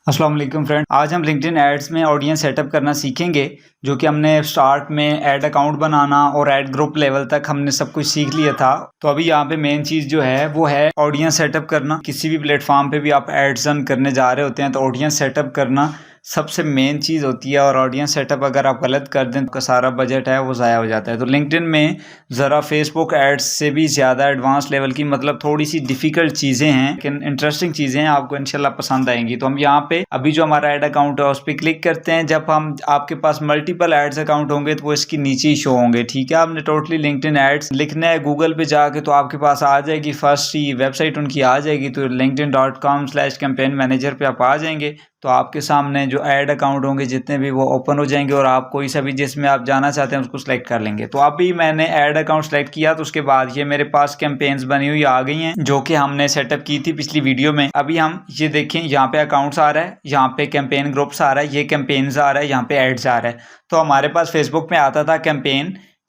अस्सलाम वालेकुम फ्रेंड, आज हम लिंक्डइन एड्स में ऑडियंस सेटअप करना सीखेंगे। जो कि हमने स्टार्ट में ऐड अकाउंट बनाना और ऐड ग्रुप लेवल तक हमने सब कुछ सीख लिया था। तो अभी यहाँ पे मेन चीज़ जो है वो है ऑडियंस सेटअप करना। किसी भी प्लेटफॉर्म पे भी आप एड्स रन करने जा रहे होते हैं तो ऑडियंस सेटअप करना सबसे मेन चीज़ होती है। और ऑडियंस सेटअप अगर आप गलत कर दें तो सारा बजट है वो ज़ाया हो जाता है। तो लिंक्डइन में ज़रा फेसबुक एड्स से भी ज़्यादा एडवांस लेवल की मतलब थोड़ी सी डिफ़िकल्ट चीज़ें हैं लेकिन इंटरेस्टिंग चीज़ें हैं, आपको इंशाल्लाह पसंद आएंगी। तो हम यहाँ पे अभी जो हमारा ऐड अकाउंट है उस पर क्लिक करते हैं। जब हम आपके पास मल्टीपल एड्स अकाउंट होंगे तो वो इसकी नीचे ही शो होंगे। ठीक है, आपने टोटली लिंक्डइन एड्स लिखना है गूगल पे जाके तो आपके पास आ जाएगी, फर्स्ट ही वेबसाइट उनकी आ जाएगी। तो linkedin.com/campaign मैनेजर पे आप आ जाएंगे तो आपके सामने जो ऐड अकाउंट होंगे जितने भी वो ओपन हो जाएंगे और आप कोई सा भी जिसमें आप जाना चाहते हैं उसको सिलेक्ट कर लेंगे। तो अभी मैंने ऐड अकाउंट सेलेक्ट किया तो उसके बाद ये मेरे पास कैंपेन्स बनी हुई आ गई हैं जो कि हमने सेटअप की थी पिछली वीडियो में। अभी हम ये देखें, यहाँ पे अकाउंट्स आ रहा है, यहाँ पे कैंपेन ग्रुप्स आ रहा है, ये कैंपेन्स आ रहा है, यहाँ पे एड्स आ रहा है। तो हमारे पास फेसबुक में आता था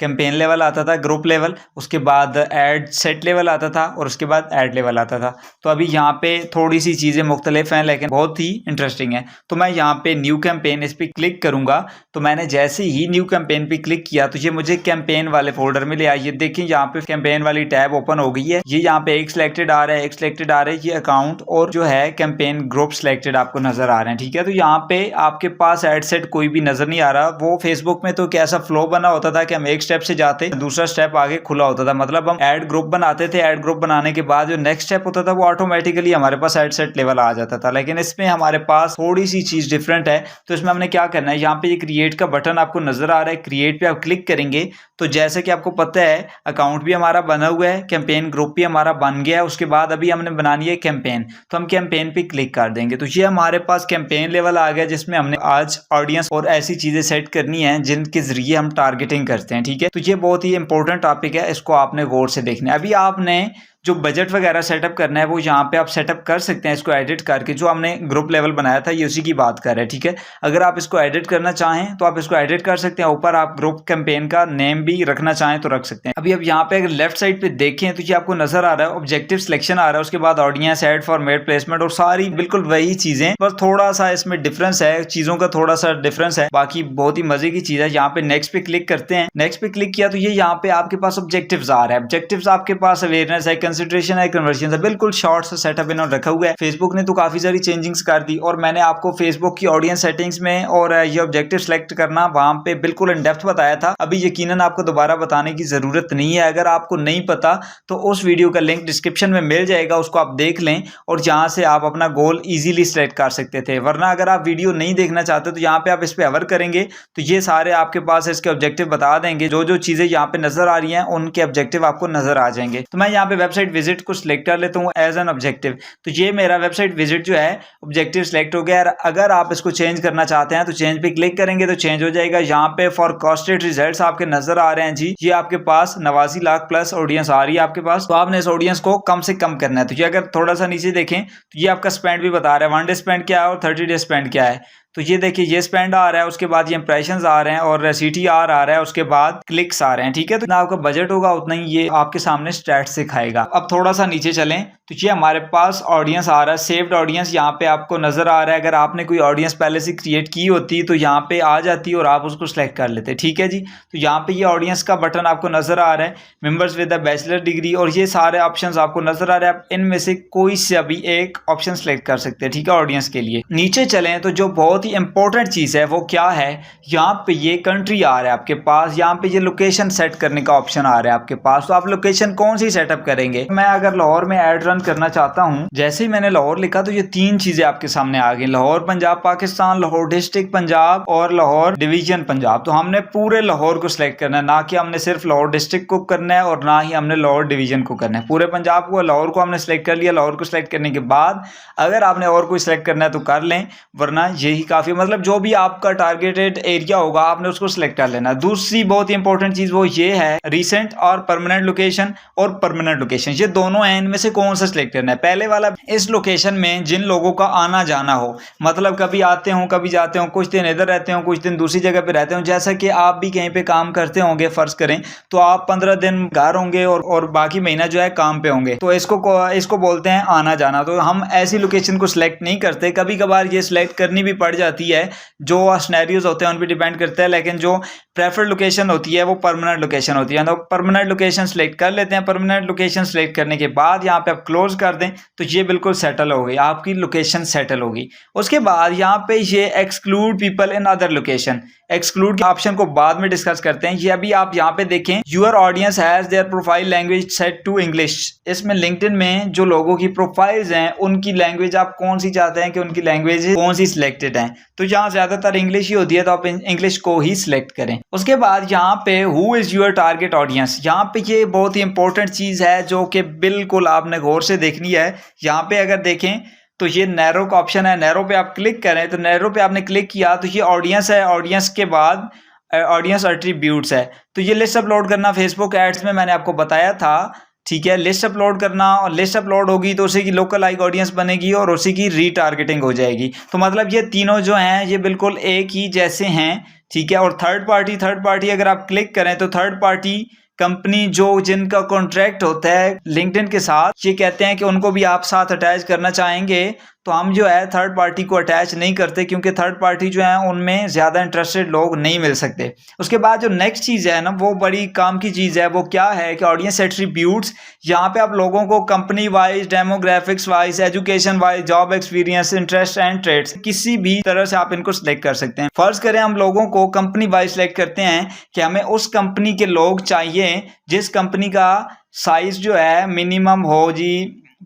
कैंपेन लेवल आता था, ग्रुप लेवल, उसके बाद ऐड सेट लेवल आता था और उसके बाद ऐड लेवल आता था। तो अभी यहाँ पे थोड़ी सी चीज़ें मुख्तलिफ हैं लेकिन बहुत ही इंटरेस्टिंग है। तो मैं यहाँ पे न्यू कैंपेन इस पर क्लिक करूँगा। तो मैंने जैसे ही न्यू कैंपेन पे क्लिक किया तो ये मुझे कैंपेन वाले फोल्डर में ले आया। ये देखिए यहाँ पे कैंपेन वाली टैब ओपन हो गई है। ये यहाँ पे एक सिलेक्टेड आ रहा है, एक सिलेक्टेड आ रहा है, ये अकाउंट और जो है कैंपेन ग्रुप सिलेक्टेड आपको नजर आ रहे हैं। ठीक है, तो यहाँ पे आपके पास एड सेट कोई भी नजर नहीं आ रहा। वो फेसबुक में तो कैसा फ्लो बना होता था कि हम एक स्टेप से जाते दूसरा स्टेप आगे खुला होता था। मतलब हम ऐड ग्रुप बनाते थे, ऐड ग्रुप बनाने के बाद जो नेक्स्ट स्टेप होता था वो ऑटोमेटिकली हमारे पास ऐड सेट लेवल आ जाता था। लेकिन इसमें हमारे पास थोड़ी सी चीज डिफरेंट है। तो इसमें हमने क्या करना है, यहाँ पे ये क्रिएट का बटन आपको नजर आ रहा है, क्रिएट पे आप क्लिक करेंगे तो जैसे कि आपको पता है अकाउंट भी हमारा बना हुआ है, कैंपेन ग्रुप भी हमारा बन गया है। उसके बाद अभी हमने बनानी है कैंपेन, तो हम कैंपेन पे क्लिक कर देंगे तो ये हमारे पास कैंपेन लेवल आ गया जिसमें हमने आज ऑडियंस और ऐसी चीजें सेट करनी है जिनके जरिए हम टारगेटिंग करते हैं। ठीक है, तो ये बहुत ही इंपॉर्टेंट टॉपिक है, इसको आपने गौर से देखना है। अभी आपने जो बजट वगैरह सेटअप करना है वो यहाँ पे आप सेटअप कर सकते हैं इसको एडिट करके। जो हमने ग्रुप लेवल बनाया था ये उसी की बात कर रहे हैं। ठीक है, अगर आप इसको एडिट करना चाहें तो आप इसको एडिट कर सकते हैं। ऊपर आप ग्रुप कैंपेन का नेम भी रखना चाहें तो रख सकते हैं। अभी अब यहाँ पे अगर लेफ्ट साइड पे देखें तो ये आपको नजर आ रहा है ऑब्जेक्टिव सिलेक्शन आ रहा है, उसके बाद ऑडियंस, एड फॉर्मेट, प्लेसमेंट और सारी बिल्कुल वही चीजें, बस थोड़ा सा इसमें डिफरेंस है, चीजों का थोड़ा सा डिफरेंस है, बाकी बहुत ही मजे की चीज है। यहाँ पे नेक्स्ट पे क्लिक करते हैं, नेक्स्ट पे क्लिक किया तो ये यहाँ पे आपके पास ऑब्जेक्टिव्स आ रहा है। ऑब्जेक्टिव्स आपके पास अवेयरनेस है, कंसिडरेशन है, बिल्कुल शॉर्ट सा सेटअप इन्होंने रखा हुआ है। फेसबुक ने तो काफी सारी चेंजिंग्स कर दी और मैंने आपको फेसबुक की ऑडियंस सेटिंग्स में और ये ऑब्जेक्टिव सेलेक्ट करना वहां पे बिल्कुल इन डेप्थ बताया था। अभी यकीनन आपको दोबारा बताने की जरूरत नहीं है। अगर आपको नहीं पता तो उस वीडियो का लिंक डिस्क्रिप्शन में मिल जाएगा, उसको आप देख लें और जहां से आप अपना गोल इजीली सेलेक्ट कर सकते थे। वरना अगर आप वीडियो नहीं देखना चाहते तो यहाँ पे आप इस पे हवर करेंगे तो ये सारे आपके पास इसके ऑब्जेक्टिव बता देंगे। जो जो चीजें यहाँ पे नजर आ रही हैं उनके ऑब्जेक्टिव आपको नजर आ जाएंगे। तो मैं यहाँ पे वेबसाइट विजिट को सिलेक्ट कर लेता हूँ एज एन ऑब्जेक्टिव। तो ये मेरा वेबसाइट विजिट जो है ऑब्जेक्टिव सिलेक्ट हो गया। अगर आप इसको चेंज करना चाहते हैं तो चेंज पे क्लिक करेंगे तो चेंज हो जाएगा। यहाँ पे फॉर कॉस्टेड रिजल्ट्स आपके नजर आ रहे हैं जी, ये आपके पास 89 लाख प्लस ऑडियंस आ रही है आपके पास। तो आपने इस ऑडियंस को कम से कम करना है। तो ये अगर थोड़ा सा नीचे देखें तो ये आपका स्पेंड भी बता रहा है, 1 डे स्पेंड क्या है और 30 डे स्पेंड क्या है। तो ये देखिए ये स्पेंड आ रहा है, उसके बाद ये इंप्रेशंस आ रहे हैं और CTR आ रहा है, उसके बाद क्लिक्स आ रहे हैं। ठीक है, तो ना आपका बजट होगा उतना ही ये आपके सामने स्टैट्स दिखाएगा। अब थोड़ा सा नीचे चलें तो ये हमारे पास ऑडियंस आ रहा है, सेव्ड ऑडियंस यहाँ पे आपको नजर आ रहा है। अगर आपने कोई ऑडियंस पहले से क्रिएट की होती तो यहाँ पे आ जाती और आप उसको सिलेक्ट कर लेते। ठीक है जी, तो यहाँ पे ये ऑडियंस का बटन आपको नजर आ रहा है, members with a bachelor degree, और ये सारे ऑप्शंस आपको नजर आ रहे हैं। आप इनमें से कोई से भी एक ऑप्शन सेलेक्ट कर सकते हैं। ठीक है, ऑडियंस के लिए नीचे चलें तो जो बहुत ही इंपॉर्टेंट चीज है वो क्या है, यहाँ पे ये कंट्री आ रहा है आपके पास, यहाँ पे ये लोकेशन सेट करने का ऑप्शन आ रहा है आपके पास। तो आप लोकेशन कौन सी सेटअप करेंगे। मैं अगर लाहौर में ऐड रन करना चाहता हूँ, जैसे ही मैंने लाहौर लिखा तो ये 3 चीजें आपके सामने आ गई, लाहौर पंजाब पाकिस्तान, लाहौर डिस्ट्रिक्ट पंजाब और लाहौर डिवीजन पंजाब। तो हमने पूरे लाहौर को सिलेक्ट करना है, ना कि हमने सिर्फ लाहौर डिस्ट्रिक्ट को करना है और ना ही हमने लाहौर डिवीजन को करना है। पूरे पंजाब को, लाहौर को हमने सिलेक्ट कर लिया। लाहौर को सिलेक्ट करने के बाद अगर आपने और कोई सिलेक्ट करना है तो कर लें, वरना यही काफ़ी, मतलब जो भी आपका टारगेटेड एरिया होगा आपने उसको सिलेक्ट कर लेना। दूसरी बहुत ही इंपॉर्टेंट चीज़ वो ये है रिसेंट और परमानेंट लोकेशन और परमानेंट लोकेशन, ये दोनों हैं, इनमें से कौन सा सिलेक्ट करना है। पहले वाला इस लोकेशन में जिन लोगों का आना जाना हो, मतलब कभी आते हो कभी जाते हो, कुछ दिन इधर रहते हो कुछ दिन दूसरी जगह पे रहते हो, जैसा कि आप भी कहीं पे काम करते होंगे फर्ज करें, तो आप 15 दिन घर होंगे और बाकी महीना जो है काम पे होंगे, तो इसको बोलते हैं आना जाना। तो हम ऐसी लोकेशन को सिलेक्ट नहीं करते, कभी कभार ये सिलेक्ट करनी भी पड़ जाती है, जो सिनेरियोज होते हैं उन पर डिपेंड करता है, लेकिन जो प्रेफर्ड लोकेशन होती है वो परमानेंट लोकेशन होती है। तो परमानेंट लोकेशन सिलेक्ट कर लेते हैं। परमानेंट लोकेशन सिलेक्ट करने के बाद यहाँ पे आप क्लोज कर दें तो ये बिल्कुल सेटल हो गई, आपकी लोकेशन सेटल होगी। उसके बाद यहाँ पे ये exclude people in other location, exclude के ऑप्शन को बाद में डिस्कस करते हैं। ये अभी आप यहाँ पे देखें, your audience has their profile language set to English. इसमें लिंक्डइन में जो लोगों की प्रोफाइल्स हैं उनकी लैंग्वेज आप कौन सी चाहते हैं कि उनकी लैंग्वेज कौन सी सिलेक्टेड है, तो यहाँ ज्यादातर इंग्लिश ही होती है, तो आप इंग्लिश को ही सिलेक्ट करें। उसके बाद यहाँ पे who is your target audience, यहाँ पे ये बहुत ही इंपॉर्टेंट चीज है जो कि बिल्कुल आपने गौर से देखनी है। यहाँ पे अगर देखें तो ये नैरो का ऑप्शन है, नैरो पे आप क्लिक करें तो नैरो पे आपने क्लिक किया तो ये ऑडियंस है, ऑडियंस के बाद ऑडियंस एट्रीब्यूट्स है। तो ये लिस्ट अपलोड करना फेसबुक एड्स में मैंने आपको बताया था, ठीक है, लिस्ट अपलोड करना, और लिस्ट अपलोड होगी तो उसी की लोकल लाइक ऑडियंस बनेगी और उसी की रीटारगेटिंग हो जाएगी। तो मतलब ये तीनों जो हैं ये बिल्कुल एक ही जैसे हैं, ठीक है। और थर्ड पार्टी अगर आप क्लिक करें तो थर्ड पार्टी कंपनी जो जिनका कॉन्ट्रैक्ट होता है लिंक्डइन के साथ, ये कहते हैं कि उनको भी आप साथ अटैच करना चाहेंगे, तो हम जो है थर्ड पार्टी को अटैच नहीं करते, क्योंकि थर्ड पार्टी जो है उनमें ज़्यादा इंटरेस्टेड लोग नहीं मिल सकते। उसके बाद जो नेक्स्ट चीज़ है ना वो बड़ी काम की चीज़ है, वो क्या है कि ऑडियंस एट्रीब्यूट्स। यहाँ पे आप लोगों को company wise, demographics wise, education wise, job experience, interest and trades, किसी भी तरह से आप इनको सिलेक्ट कर सकते हैं। फर्ज करें हम लोगों को कंपनी वाइज सिलेक्ट करते हैं कि हमें उस कंपनी के लोग चाहिए जिस कंपनी का साइज जो है मिनिमम हो जी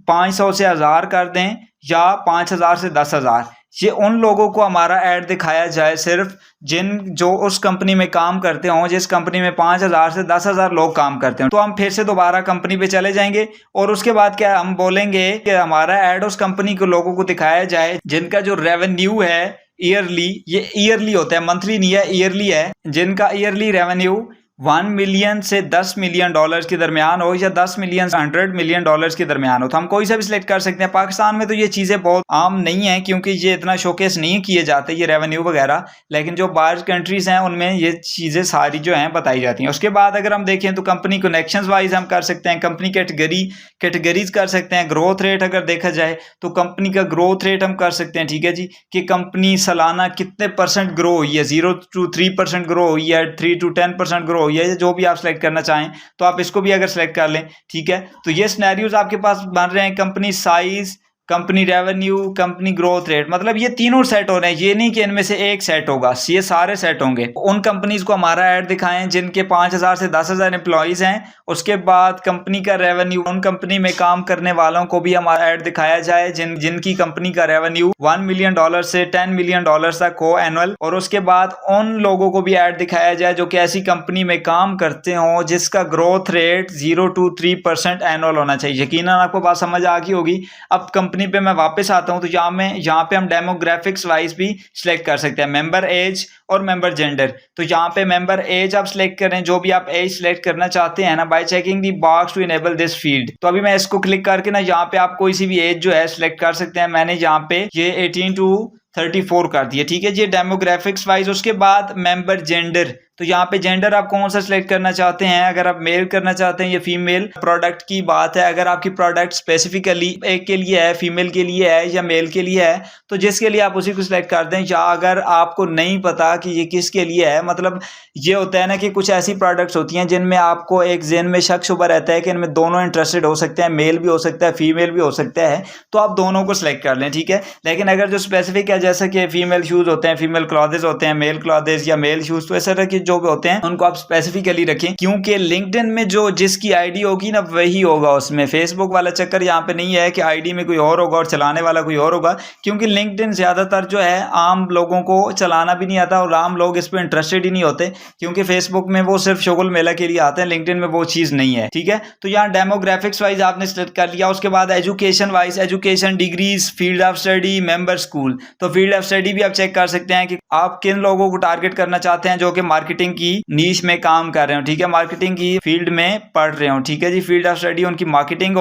500 से 1000 कर दें या 5000 से 10,000, ये उन लोगों को हमारा ऐड दिखाया जाए सिर्फ जो उस कंपनी में काम करते हों, जिस कंपनी में 5000 से 10,000 लोग काम करते हैं। तो हम फिर से दोबारा कंपनी पे चले जाएंगे और उसके बाद क्या हम बोलेंगे कि हमारा ऐड उस कंपनी के लोगों को दिखाया जाए जिनका जो रेवेन्यू है ईयरली, ये ईयरली होता है, मंथली नहीं है, ईयरली है, जिनका ईयरली रेवेन्यू 1 मिलियन से 10 मिलियन डॉलर्स के दरमियान हो या 10 मिलियन 100 मिलियन डॉलर्स के दरमियान हो। तो हम कोई सा भी सिलेक्ट कर सकते हैं। पाकिस्तान में तो ये चीज़ें बहुत आम नहीं है क्योंकि ये इतना शोकेस नहीं किए जाते ये रेवेन्यू वगैरह, लेकिन जो बाहर कंट्रीज हैं उनमें ये चीज़ें सारी जो हैं बताई जाती हैं। उसके बाद अगर हम देखें तो कंपनी कनेक्शंस वाइज हम कर सकते हैं, कंपनी कैटेगरीज कर सकते हैं। ग्रोथ रेट अगर देखा जाए तो कंपनी का ग्रोथ रेट हम कर सकते हैं, ठीक है जी, कि कंपनी सालाना कितने % ग्रो हुई है, 0 to 3% ग्रो हुई है, 3 to 10% ग्रो, ये जो भी आप सिलेक्ट करना चाहें तो आप इसको भी अगर सिलेक्ट कर लें, ठीक है। तो ये सिनेरियोज आपके पास बन रहे हैं, company size, company revenue, company growth rate, मतलब ये तीनों सेट हो रहे हैं। ये नहीं कि इनमें से एक सेट होगा, ये सारे सेट होंगे। उन कंपनीज को हमारा ऐड दिखाएं जिनके 5000 से 10,000 एम्प्लॉइज हैं। उसके बाद कंपनी का रेवेन्यू, उन कंपनी में काम करने वालों को भी हमारा ऐड दिखाया जाए जिनकी कंपनी का रेवेन्यू 1 मिलियन डॉलर से 10 मिलियन डॉलर तक हो एनुअल। और उसके बाद उन लोगों को भी ऐड दिखाया जाए जो कि ऐसी कंपनी में काम करते हों जिसका ग्रोथ रेट 0 to 3% एनुअल होना चाहिए। यकीनन आपको बात समझ आ गई होगी। अब कंपनी पे मैं वापस आता हूं तो यहाँ पे हम डेमोग्राफिक्स वाइज भी सिलेक्ट कर सकते हैं, मेंबर एज और मेंबर जेंडर। तो यहाँ पे मेंबर एज आप सिलेक्ट करें, जो भी आप एज सिलेक्ट करना चाहते हैं ना, by checking the box to enable this field. तो अभी मैं इसको क्लिक करके ना यहाँ पे आप कोई सी भी एज जो है सिलेक्ट कर सकते हैं। मैंने यहाँ पे ये 18 to 34 कर दिया, ठीक है जी, डेमोग्राफिक्स वाइज। उसके बाद मेंबर जेंडर, तो यहाँ पे जेंडर आप कौन सा सिलेक्ट करना चाहते हैं, अगर आप मेल करना चाहते हैं या फीमेल। प्रोडक्ट की बात है, अगर आपकी प्रोडक्ट स्पेसिफिकली एक के लिए है, फीमेल के लिए है या मेल के लिए है, तो जिसके लिए आप उसी को सिलेक्ट कर दें। या अगर आपको नहीं पता कि ये किसके लिए है, मतलब ये होता है ना कि कुछ ऐसी प्रोडक्ट्स होती हैं जिनमें आपको एक जेन में शक शुबा रहता है कि इनमें दोनों इंटरेस्टेड हो सकते हैं, मेल भी हो सकता है, फीमेल भी हो सकता है, तो आप दोनों को सिलेक्ट कर लें, ठीक है। लेकिन अगर जो स्पेसिफिक है, जैसे कि फीमेल शूज़ होते हैं, फीमेल क्लॉथेज होते हैं, मेल क्लॉथेज या मेल शूज़, तो इस तरह की जो भी होते हैं उनको आप स्पेसिफिकली रखें, क्योंकि लिंक्डइन में जो जिसकी आईडी होगी ना वही होगा उसमें। फेसबुक वाला चक्कर यहाँ पे नहीं है कि आईडी में कोई और होगा और चलाने वाला कोई और होगा, क्योंकि लिंक्डइन ज्यादातर जो है आम लोगों को चलाना भी नहीं आता और आम लोग इस पर इंटरेस्टेड ही नहीं होते, क्योंकि फेसबुक में वो सिर्फ शोगल मेला के लिए आते हैं, लिंक्डइन में वो चीज नहीं है। ठीक है, तो यहाँ डेमोग्राफिक्स वाइज आपने सेलेक्ट कर लिया। उसके बाद education wise, education, degrees, field of study, member school. तो फील्ड ऑफ स्टडी भी आप चेक कर सकते हैं कि आप किन लोगों को टारगेट करना चाहते हैं जो कि मार्केटिंग की नीश में काम कर रहे हो। ठीक है, मार्केटिंग की फील्ड में पढ़ रहे हो। ठीक है जी, फील्ड ऑफ स्टडी उनकी मार्केटिंग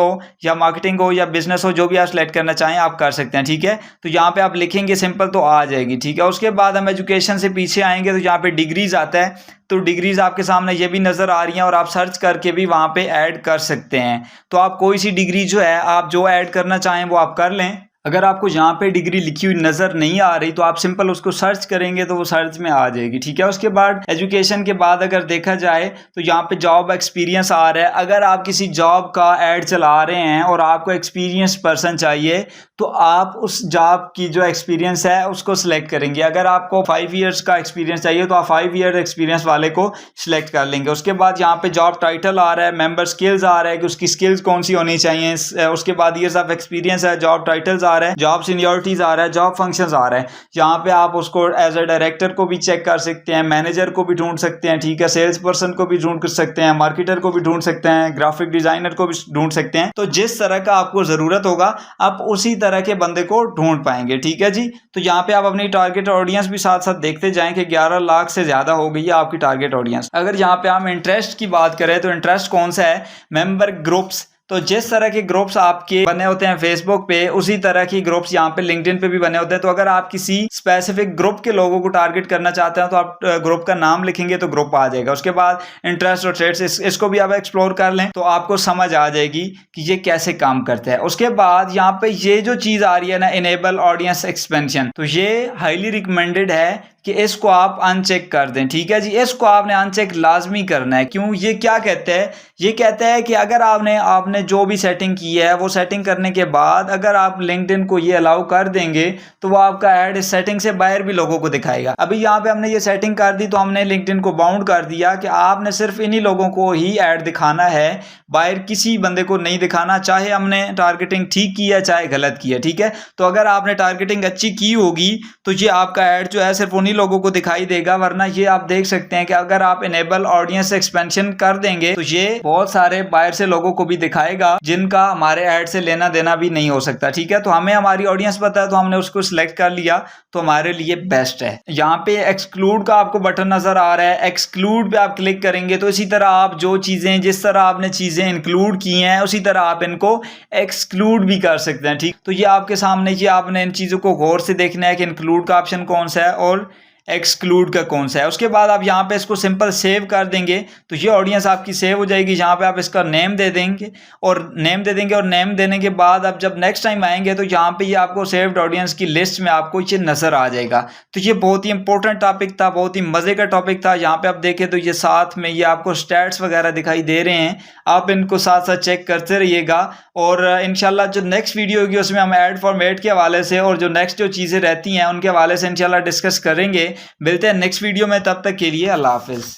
हो या बिजनेस हो, जो भी आप सेलेक्ट करना चाहें आप कर सकते हैं। ठीक है, तो यहाँ पे आप लिखेंगे सिंपल तो आ जाएगी। ठीक है, उसके बाद हम एजुकेशन से पीछे आएंगे तो यहाँ पे डिग्रीज आता है, तो डिग्रीज आपके सामने ये भी नजर आ रही हैं और आप सर्च करके भी वहां पे ऐड कर सकते हैं। तो आप कोई सी डिग्री जो है आप जो ऐड करना चाहें वो आप कर लें। अगर आपको यहाँ पे डिग्री लिखी हुई नजर नहीं आ रही तो आप सिंपल उसको सर्च करेंगे तो वो सर्च में आ जाएगी। ठीक है, उसके बाद एजुकेशन के बाद अगर देखा जाए तो यहाँ पे जॉब एक्सपीरियंस आ रहा है। अगर आप किसी जॉब का ऐड चला रहे हैं और आपको एक्सपीरियंस पर्सन चाहिए तो आप उस जॉब की जो एक्सपीरियंस है उसको सिलेक्ट करेंगे। अगर आपको 5 ईयर्स का एक्सपीरियंस चाहिए तो आप 5 ईयर एक्सपीरियंस वाले को सिलेक्ट कर लेंगे। उसके बाद यहाँ पे जॉब टाइटल आ रहा है, मेंबर स्किल्स आ रहा है कि उसकी स्किल्स कौन सी होनी चाहिए। उसके बाद ईयर्स ऑफ एक्सपीरियंस है, जॉब टाइटल्स आ रहा है, जॉब सीनियरिटीज आ रहा है, जॉब फंक्शंस आ रहा है। यहाँ पे आप उसको एज ए डायरेक्टर को भी चेक कर सकते हैं, मैनेजर को भी ढूंढ सकते हैं। ठीक है, सेल्स पर्सन को भी ढूंढ सकते हैं, मार्केटर को भी ढूंढ सकते हैं, ग्राफिक डिजाइनर को भी ढूंढ सकते हैं। तो जिस तरह का आपको जरूरत होगा आप उसी तरह के बंदे को ढूंढ पाएंगे। ठीक है जी, तो यहाँ पे आप अपनी टारगेट ऑडियंस भी साथ साथ देखते जाएं कि 11 लाख से ज्यादा हो गई है आपकी टारगेट ऑडियंस। अगर यहाँ पे हम इंटरेस्ट की बात करें तो इंटरेस्ट कौन सा है, मेंबर ग्रुप्स। तो जिस तरह के ग्रुप्स आपके बने होते हैं फेसबुक पे उसी तरह की ग्रुप्स यहाँ पे लिंक्डइन पे भी बने होते हैं। तो अगर आप किसी स्पेसिफिक ग्रुप के लोगों को टारगेट करना चाहते हैं तो आप ग्रुप का नाम लिखेंगे तो ग्रुप आ जाएगा। उसके बाद इंटरेस्ट और ट्रेड्स इसको भी आप एक्सप्लोर कर लें तो आपको समझ आ जाएगी कि ये कैसे काम करता है। उसके बाद यहाँ पे ये जो चीज आ रही है ना, इनेबल ऑडियंस एक्सपेंशन, तो ये हाईली रिकमेंडेड है कि इसको आप अनचेक कर दें। ठीक है जी, इसको आपने अनचेक लाजमी करना है। क्यों, ये क्या कहते हैं, ये कहते हैं कि अगर आपने जो भी सेटिंग की है वो सेटिंग करने के बाद अगर आप लिंक्डइन को ये अलाउ कर देंगे तो वो आपका ऐड इस सेटिंग से बाहर भी लोगों को दिखाएगा। अभी यहाँ पे हमने ये सेटिंग कर दी तो हमने लिंक्डइन को बाउंड कर दिया कि आपने सिर्फ इन्हीं लोगों को ही ऐड दिखाना है, बाहर किसी बंदे को नहीं दिखाना, चाहे हमने टारगेटिंग ठीक की है चाहे गलत की है। ठीक है, तो अगर आपने टारगेटिंग अच्छी की होगी तो ये आपका ऐड जो है सिर्फ उन्हीं लोगों को दिखाई देगा, वरना ये आप देख सकते हैं कि अगर आप इनेबल ऑडियंस एक्सपेंशन कर देंगे तो ये बहुत सारे बाहर से लोगों को भी दिखाएगा जिनका हमारे ऐड से लेना देना भी नहीं हो सकता। ठीक है, तो हमें हमारी ऑडियंस पता है तो हमने उसको सिलेक्ट कर लिया तो हमारे लिए बेस्ट है। यहाँ पे एक्सक्लूड का आपको बटन नजर आ रहा है, एक्सक्लूड पे आप क्लिक करेंगे तो इसी तरह आप जो चीजें जिस तरह आपने चीजें इंक्लूड की हैं उसी तरह आप इनको एक्सक्लूड भी कर सकते हैं। ठीक, तो ये आपके सामने, ये आपने इन चीजों को गौर से देखना है कि इंक्लूड का ऑप्शन कौन सा है और एक्सक्लूड का कौन सा है। उसके बाद आप यहाँ पे इसको सिंपल सेव कर देंगे तो ये ऑडियंस आपकी सेव हो जाएगी। यहाँ पे आप इसका नेम दे देंगे और नेम देने के बाद आप जब नेक्स्ट टाइम आएंगे तो यहाँ पे ये आपको सेव्ड ऑडियंस की लिस्ट में आपको ये नजर आ जाएगा। तो ये बहुत ही इंपॉर्टेंट टॉपिक था, बहुत ही मजे का टॉपिक था। यहाँ पे आप देखें तो ये साथ में ये आपको स्टैट्स वगैरह दिखाई दे रहे हैं, आप इनको साथ साथ चेक करते रहिएगा और इंशाल्लाह जो नेक्स्ट वीडियो होगी उसमें हम ऐड फॉर्मेट के हवाले से और जो नेक्स्ट जो चीजें रहती हैं उनके हवाले से इंशाल्लाह डिस्कस करेंगे। मिलते हैं नेक्स्ट वीडियो में, तब तक के लिए अल्लाह हाफिज।